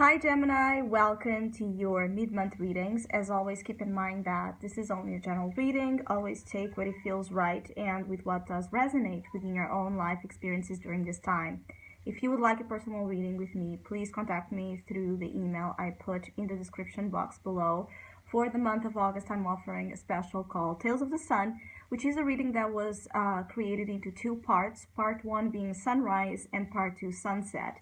Hi Gemini, welcome to your mid-month readings. As always, keep in mind that this is only a general reading. Always take what it feels right and with what does resonate within your own life experiences during this time. If you would like a personal reading with me, please contact me through the email I put in the description box below. For the month of August, I'm offering a special called Tales of the Sun, which is a reading that was created into two parts, part one being sunrise and part two sunset.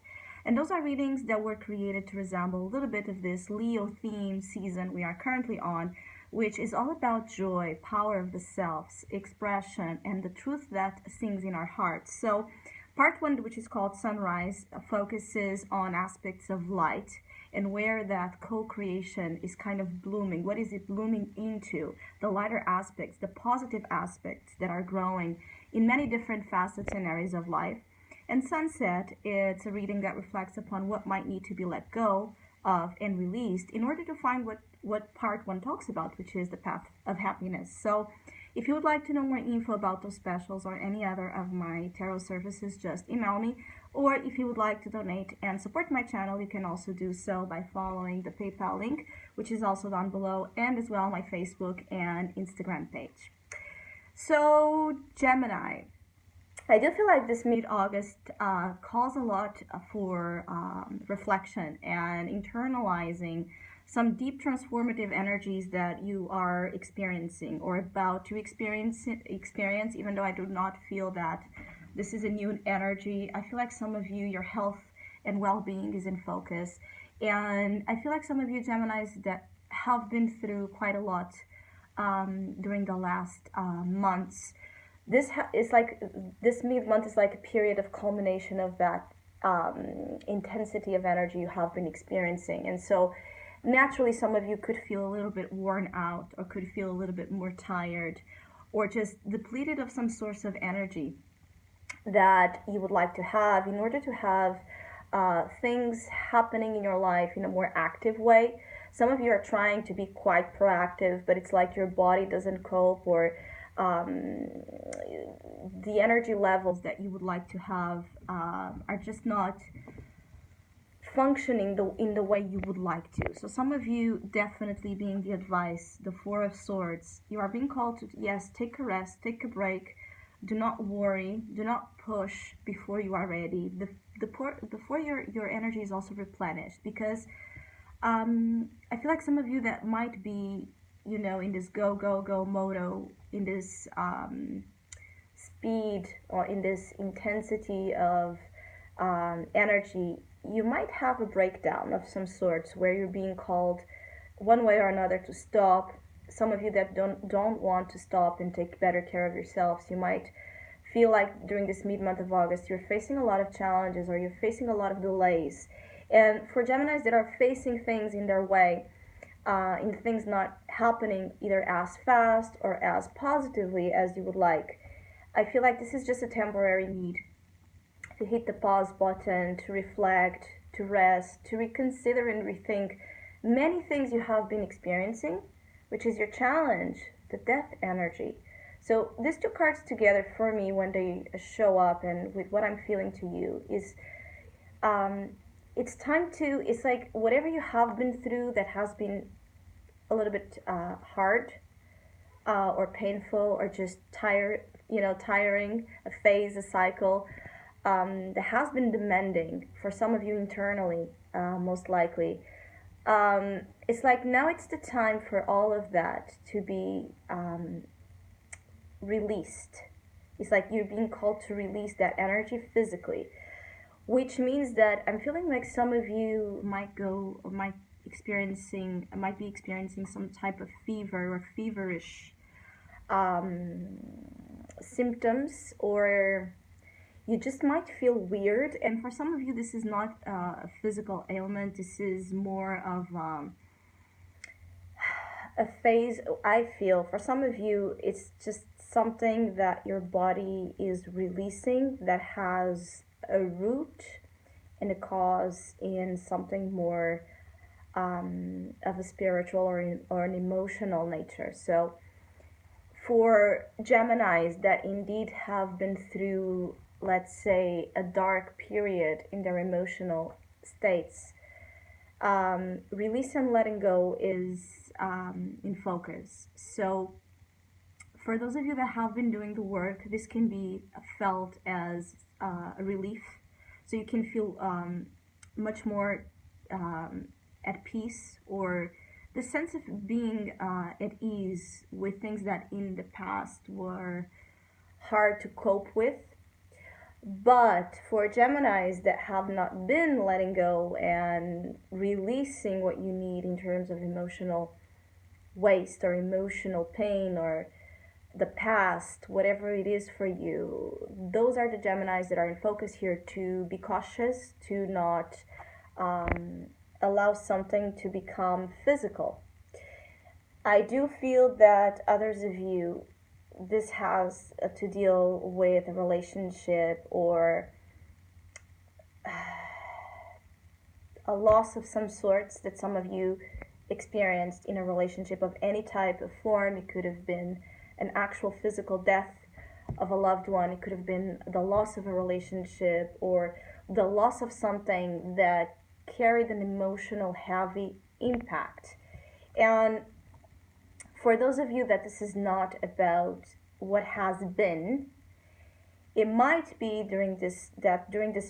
And those are readings that were created to resemble a little bit of this Leo theme season we are currently on, which is all about joy, power of the self, expression, and the truth that sings in our hearts. So, part one, which is called Sunrise, focuses on aspects of light and where that co-creation is kind of blooming. What is it blooming into? The lighter aspects, the positive aspects that are growing in many different facets and areas of life. And Sunset, it's a reading that reflects upon what might need to be let go of and released in order to find what part one talks about, which is the path of happiness. So if you would like to know more info about those specials or any other of my tarot services, just email me. Or if you would like to donate and support my channel, you can also do so by following the PayPal link, which is also down below, and as well my Facebook and Instagram page. So Gemini, I do feel like this mid-August calls a lot for reflection and internalizing some deep transformative energies that you are experiencing or about to experience, even though I do not feel that this is a new energy. I feel like some of you, your health and well-being is in focus. And I feel like some of you Geminis that have been through quite a lot during the last months. This mid-month is like a period of culmination of that intensity of energy you have been experiencing. And so naturally some of you could feel a little bit worn out or could feel a little bit more tired or just depleted of some source of energy that you would like to have in order to have things happening in your life in a more active way. Some of you are trying to be quite proactive, but it's like your body doesn't cope, or the energy levels that you would like to have are just not functioning in the way you would like to. So some of you definitely being the advice, the Four of Swords, you are being called to, yes, take a rest, take a break, do not worry, do not push before you are ready, before your energy is also replenished, because I feel like some of you that might be, in this go moto, in this speed or in this intensity of energy, you might have a breakdown of some sorts where you're being called one way or another to stop. Some of you that don't want to stop and take better care of yourselves, you might feel like during this mid-month of August you're facing a lot of challenges or you're facing a lot of delays. And for Geminis that are facing things in their way, in things not happening either as fast or as positively as you would like, I feel like this is just a temporary need to hit the pause button, to reflect, to rest, to reconsider and rethink many things you have been experiencing, which is your challenge, the death energy. So these two cards together for me, when they show up and with what I'm feeling to you, is it's time to, it's like whatever you have been through that has been a little bit hard or painful or just tiring, a phase, a cycle that has been demanding for some of you internally, most likely. It's like now it's the time for all of that to be released. It's like you're being called to release that energy physically, which means that I'm feeling like some of you might be experiencing some type of fever or feverish symptoms, or you just might feel weird. And for some of you, this is not a physical ailment. This is more of a phase. I feel for some of you, it's just something that your body is releasing that has a root and a cause in something more of a spiritual or an emotional nature. So for Geminis that indeed have been through, let's say, a dark period in their emotional states, Release and letting go is in focus. So, for those of you that have been doing the work, this can be felt as a relief. So, you can feel much more at peace, or the sense of being at ease with things that in the past were hard to cope with. But for Geminis that have not been letting go and releasing what you need in terms of emotional waste or emotional pain or the past, whatever it is for you, those are the Geminis that are in focus here, to be cautious, to not allow something to become physical. I do feel that others of you, this has to deal with a relationship or a loss of some sorts that some of you experienced in a relationship of any type of form. It could have been an actual physical death of a loved one, it could have been the loss of a relationship, or the loss of something that carried an emotional heavy impact. And for those of you that this is not about what has been, it might be during this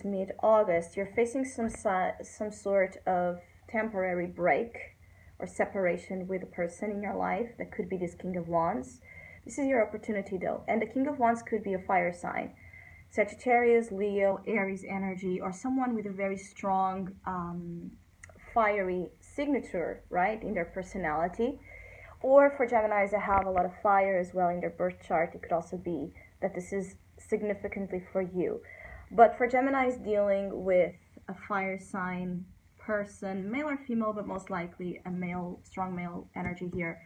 mid-August you're facing some sort of temporary break or separation with a person in your life. That could be this King of Wands. This is your opportunity though, and the King of Wands could be a fire sign, Sagittarius, Leo, Aries energy, or someone with a very strong fiery signature, right, in their personality. Or for Geminis that have a lot of fire as well in their birth chart, it could also be that this is significantly for you. But for Geminis dealing with a fire sign person, male or female, but most likely a male, strong male energy here,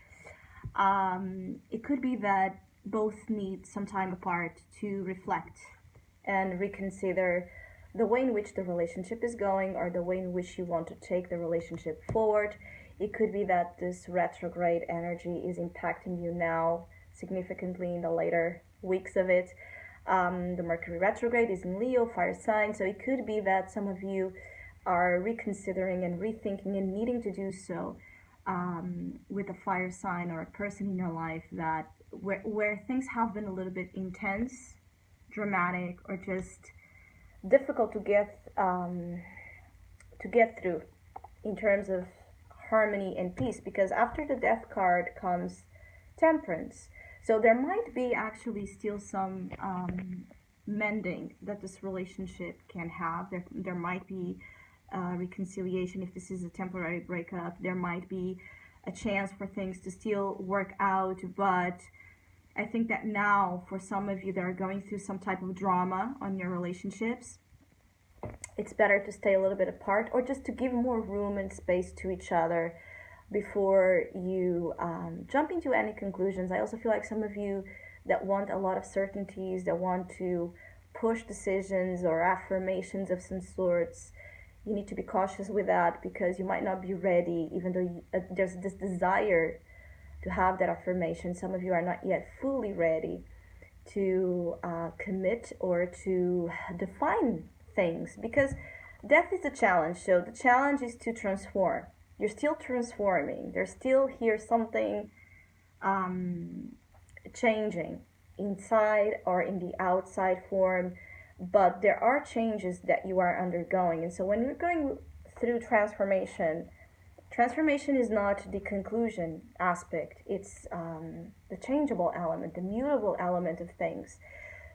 it could be that both need some time apart to reflect and reconsider the way in which the relationship is going, or the way in which you want to take the relationship forward. It could be that this retrograde energy is impacting you now significantly in the later weeks of it. The Mercury retrograde is in Leo, fire sign, so it could be that some of you are reconsidering and rethinking and needing to do so with a fire sign or a person in your life that where things have been a little bit intense, dramatic, or just difficult to get through in terms of harmony and peace. Because after the Death card comes Temperance, so there might be actually still some mending that this relationship can have. There might be reconciliation if this is a temporary breakup. There might be a chance for things to still work out, but I think that now for some of you that are going through some type of drama on your relationships, it's better to stay a little bit apart, or just to give more room and space to each other before you jump into any conclusions. I also feel like some of you that want a lot of certainties, that want to push decisions or affirmations of some sorts, you need to be cautious with that, because you might not be ready, even though there's this desire to have that affirmation. Some of you are not yet fully ready to commit or to define things, because death is a challenge. So the challenge is to transform. You're still transforming. There's still here something changing inside or in the outside form, but there are changes that you are undergoing. And so when you're going through transformation is not the conclusion aspect. It's the changeable element, the mutable element of things.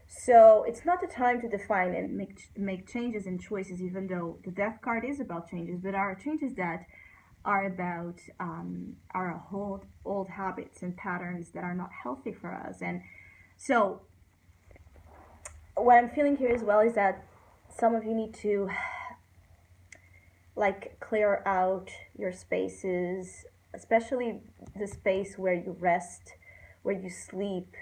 So it's not the time to define and make changes and choices, even though the Death card is about changes, but our changes that are about our old habits and patterns that are not healthy for us. And so what I'm feeling here as well is that some of you need to clear out your spaces, especially the space where you rest, where you sleep,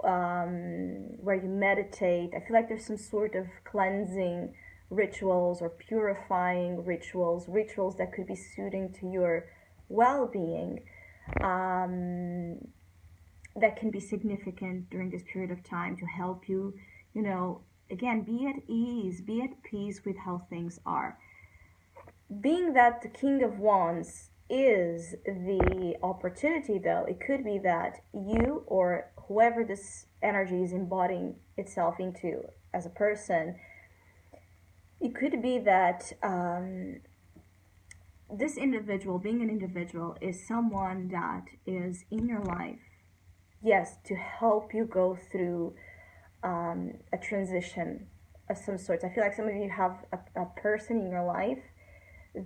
where you meditate. I feel like there's some sort of cleansing rituals or purifying rituals that could be suiting to your well-being, that can be significant during this period of time to help you, again, be at ease, be at peace with how things are. Being that the King of Wands is the opportunity, though, it could be that you or whoever this energy is embodying itself into as a person, it could be that this individual, being an individual, is someone that is in your life, yes, to help you go through a transition of some sorts. I feel like some of you have a person in your life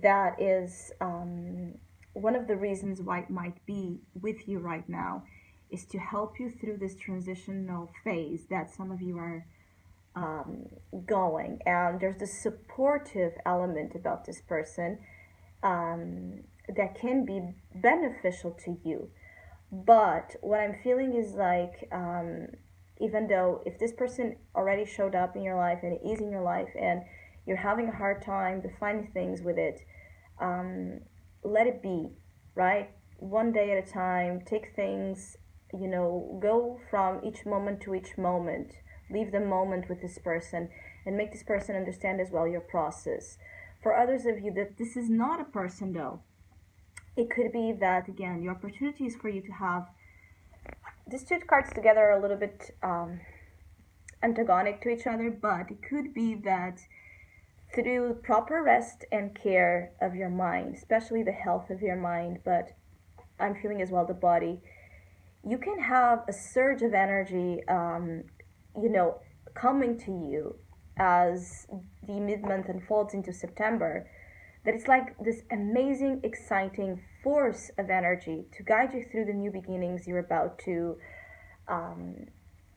that is one of the reasons why it might be with you right now is to help you through this transitional phase that some of you are going. And there's this supportive element about this person that can be beneficial to you. But what I'm feeling is like, even though if this person already showed up in your life and is in your life and you're having a hard time defining things with it, let it be, right? One day at a time, take things, go from each moment to each moment. Leave the moment with this person and make this person understand as well your process. For others of you, that this is not a person though, it could be that, again, the opportunity is for you to have these two cards together are a little bit antagonic to each other, but it could be that through proper rest and care of your mind, especially the health of your mind, but I'm feeling as well the body, you can have a surge of energy, coming to you as the mid-month unfolds into September, that it's like this amazing, exciting force of energy to guide you through the new beginnings you're about to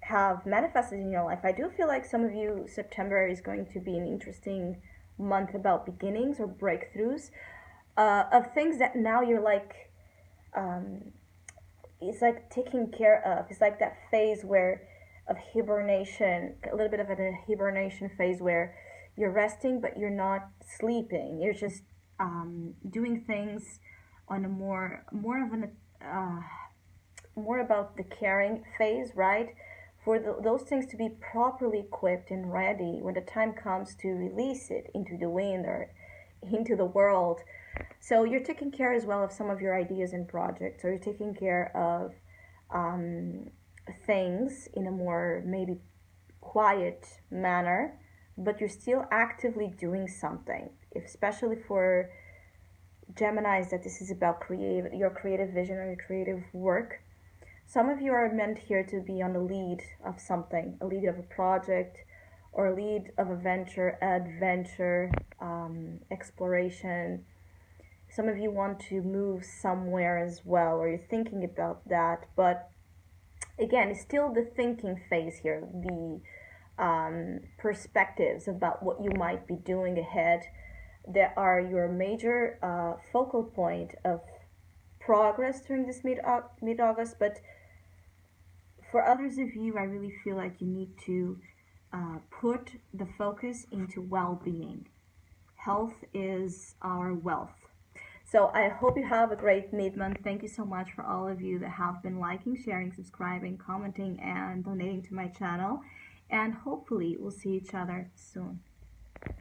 have manifested in your life. I do feel like some of you, September is going to be an interesting month about beginnings or breakthroughs of things that now you're like, it's like taking care of. It's like that phase where of hibernation, a little bit of a hibernation phase where you're resting but you're not sleeping. You're just doing things on a more of an more about the caring phase, right? For those things to be properly equipped and ready when the time comes to release it into the wind or into the world. So you're taking care as well of some of your ideas and projects, or you're taking care of things in a more maybe quiet manner, but you're still actively doing something. Especially for Geminis, that this is about your creative vision or your creative work. Some of you are meant here to be on the lead of something, a lead of a project, or a lead of a venture, adventure, exploration. Some of you want to move somewhere as well, or you're thinking about that. But again, it's still the thinking phase here, the perspectives about what you might be doing ahead that are your major focal point of progress during this mid-August. But for others of you, I really feel like you need to put the focus into well-being. Health is our wealth. So I hope you have a great mid-month. Thank you so much for all of you that have been liking, sharing, subscribing, commenting, and donating to my channel. And hopefully we'll see each other soon.